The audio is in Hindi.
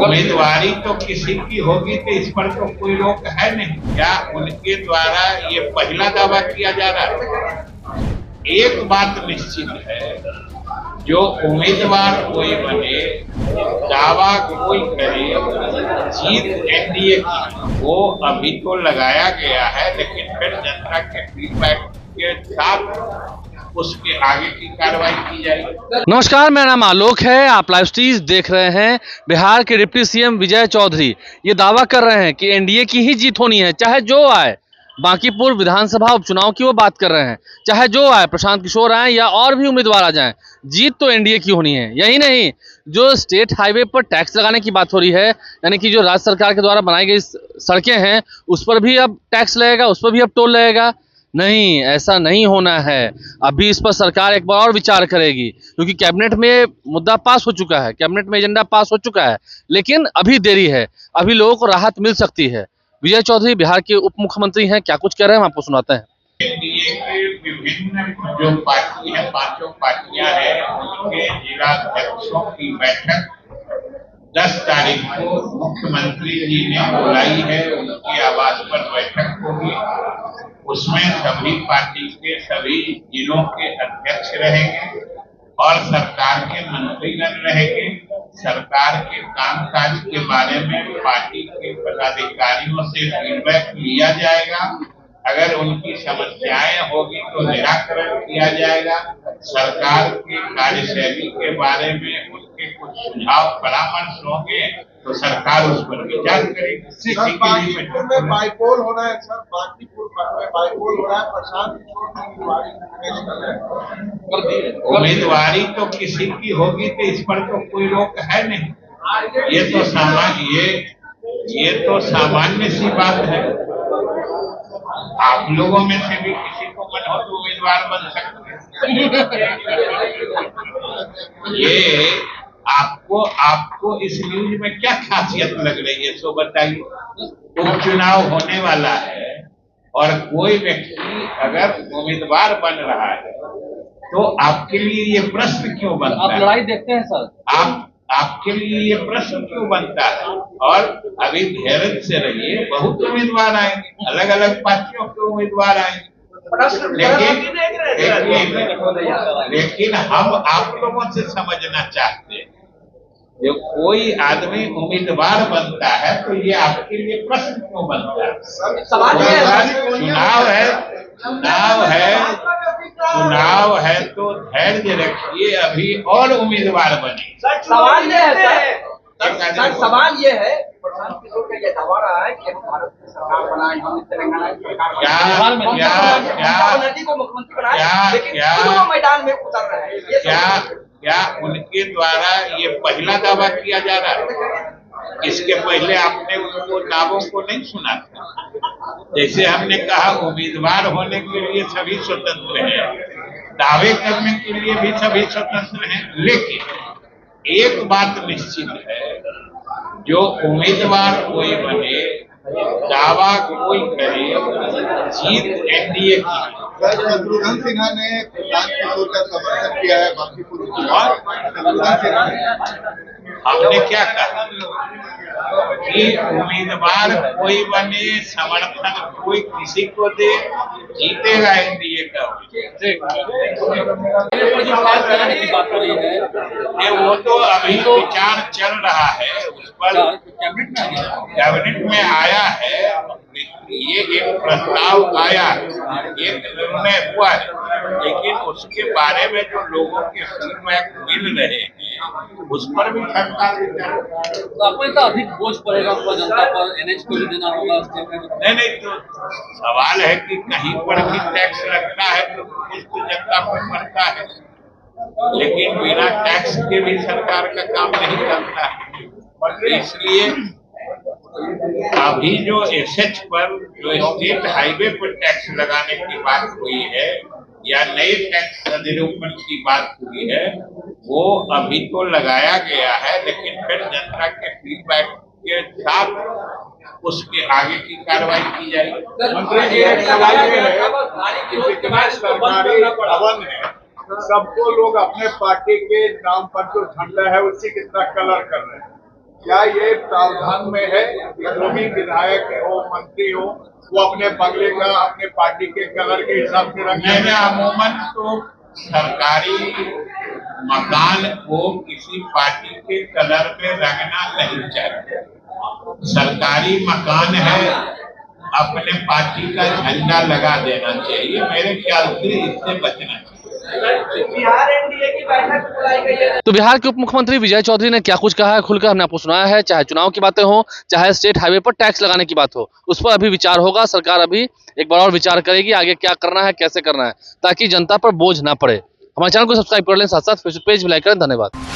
उम्मीदवारी तो किसी की होगी तो इस पर तो कोई रोक है नहीं। क्या उनके द्वारा ये पहला दावा किया जा रहा है? एक बात निश्चित है, जो उम्मीदवार कोई बने, दावा कोई करे, जीत एनडीए की, वो अभी तो लगाया गया है, लेकिन फिर जनता के फीडबैक के साथ उसके आगे की कार्रवाई की जाएगी। नमस्कार, मेरा नाम आलोक है। आप लाइव स्ट्रीम देख रहे हैं। बिहार के डिप्टी सीएम विजय चौधरी ये दावा कर रहे हैं कि एनडीए की ही जीत होनी है, चाहे जो आए। बांकीपुर विधानसभा उपचुनाव की वो बात कर रहे हैं, चाहे जो आए, प्रशांत किशोर आए या और भी उम्मीदवार आ जाएं, जीत तो एनडीए की होनी है। यही नहीं, जो स्टेट हाईवे पर टैक्स लगाने की बात हो रही है, यानी कि जो राज्य सरकार के द्वारा बनाई गई सड़कें हैं, उस पर भी अब टैक्स लगेगा, उस पर भी अब टोल लगेगा। नहीं, ऐसा नहीं होना है। अभी इस पर सरकार एक बार और विचार करेगी, क्योंकि कैबिनेट में मुद्दा पास हो चुका है, कैबिनेट में एजेंडा पास हो चुका है, लेकिन अभी देरी है, अभी लोगों को राहत मिल सकती है। विजय चौधरी बिहार के उप मुख्यमंत्री हैं, क्या कुछ कह रहे हैं हम आपको सुनाते हैं। एनडीए के विभिन्न जो पार्टी है, पांचों पार्टियां हैं, उनके जिला अध्यक्षों की बैठक 10 तारीख को मुख्यमंत्री जी ने बुलाई है। उनके आवास पर बैठक होगी। उसमें सभी पार्टी के सभी जिलों के अध्यक्ष रहेंगे और सरकार के मंत्रीगण रहेंगे। सरकार के कामकाज के बारे में पार्टी के पदाधिकारियों से फीडबैक लिया जाएगा। अगर उनकी समस्याएं होगी तो निराकरण किया जाएगा। सरकार की कार्यशैली के बारे में उनके कुछ सुझाव परामर्श होंगे तो सरकार उस पर विचार करेगी। बांकीपुर में बाइपोल हो रहा है सर, बांकीपुर में बाइपोल हो रहा है। प्रशांत किशोर उम्मीदवारी तो किसी की होगी तो इस पर तो कोई रोक है नहीं। ये तो सामान्य सी बात है। आप लोगों में से भी किसी को मन हो तो उम्मीदवार बन सकते हैं। ये आपको इस न्यूज में क्या खासियत लग रही है, सो बताइए। उपचुनाव होने वाला है और कोई व्यक्ति अगर उम्मीदवार बन रहा है तो आपके लिए ये प्रश्न क्यों बनता है? आप लड़ाई देखते हैं सर? आपके लिए ये प्रश्न क्यों बनता है? और अभी धैर्य से रहिए, बहुत उम्मीदवार आएंगे, अलग अलग पार्टियों के उम्मीदवार आएंगे, लेकिन हम आप लोगों से समझना चाहते हैं, जो कोई आदमी उम्मीदवार बनता है तो ये आपके लिए प्रश्न क्यों बनता है? चुनाव है तो धैर्य रखिए, अभी और उम्मीदवार बने। सवाल ये है सर, सवाल ये है, प्रशांत किशोर का ये दावा रहा है कि हम भारत की सरकार बनाए, हम तेलंगाना की सरकार नदी को मुख्यमंत्री बनाए, लेकिन खुद वो मैदान में उतर रहे हैं। क्या उनके द्वारा ये पहला दावा किया जा रहा है? इसके पहले आपने उनको दावों को नहीं सुना था। जैसे हमने कहा, उम्मीदवार होने के लिए सभी स्वतंत्र हैं, दावे करने के लिए भी सभी स्वतंत्र हैं, लेकिन एक बात निश्चित है, जो उम्मीदवार कोई बने, दावा कोई करे, जीत एनडीए की। शत्रुघ्न सिन्हा ने प्रशांत किशोर का समर्थन किया है बांकीपुर में। शत्रुघ्न सिन्हा हमने क्या कहा कि उम्मीदवार कोई बने, समर्थन कोई किसी को दे, जीतेगा एनडीए का। वो तो अभी विचार चल रहा है, उस पर कैबिनेट में आया है, ये एक प्रस्ताव आया, एक निर्णय हुआ है, लेकिन उसके बारे में जो लोगों के फीडबैक मिल रहे हैं उस पर भी सरकार तो अधिक बोझ पड़ेगा जनता पर, एनएच को भी देना होगा। नहीं, तो सवाल है कि कहीं पर भी टैक्स लगता है तो उसको जनता पर पड़ता है, लेकिन बिना टैक्स के भी सरकार का काम नहीं करता है। इसलिए अभी जो एसएच पर, जो स्टेट हाईवे पर टैक्स लगाने की बात हुई है या नए टैक्स अधिनियम की बात हुई है, वो अभी तो लगाया गया है, लेकिन फिर जनता के फीडबैक के साथ उसके आगे की कार्रवाई की जाएगी। सबको लोग अपने पार्टी के नाम पर जो झंडा है उसी की तरह कलर कर रहे हैं। क्या ये प्रावधान में है कि जो भी विधायक हो, मंत्री हो, वो अपने बंगले का अपने पार्टी के कलर के हिसाब से रंगे? मैंने अमूमन तो सरकारी मकान को किसी पार्टी के कलर में रंगना नहीं चाहिए। सरकारी मकान है, अपने पार्टी का झंडा लगा देना चाहिए। मेरे ख्याल से इससे बचना चाहिए। बिहार एनडीए की बैठक बुलाई गई है। तो बिहार के उप मुख्यमंत्री विजय चौधरी ने क्या कुछ कहा है खुलकर हमने आपको सुनाया है। चाहे चुनाव की बातें हो, चाहे स्टेट हाईवे पर टैक्स लगाने की बात हो, उस पर अभी विचार होगा। सरकार अभी एक बार और विचार करेगी आगे क्या करना है, कैसे करना है, ताकि जनता पर बोझ ना पड़े। हमारे चैनल को सब्सक्राइब कर लें, साथ साथ फेसबुक पेज भी लाइक करें। धन्यवाद।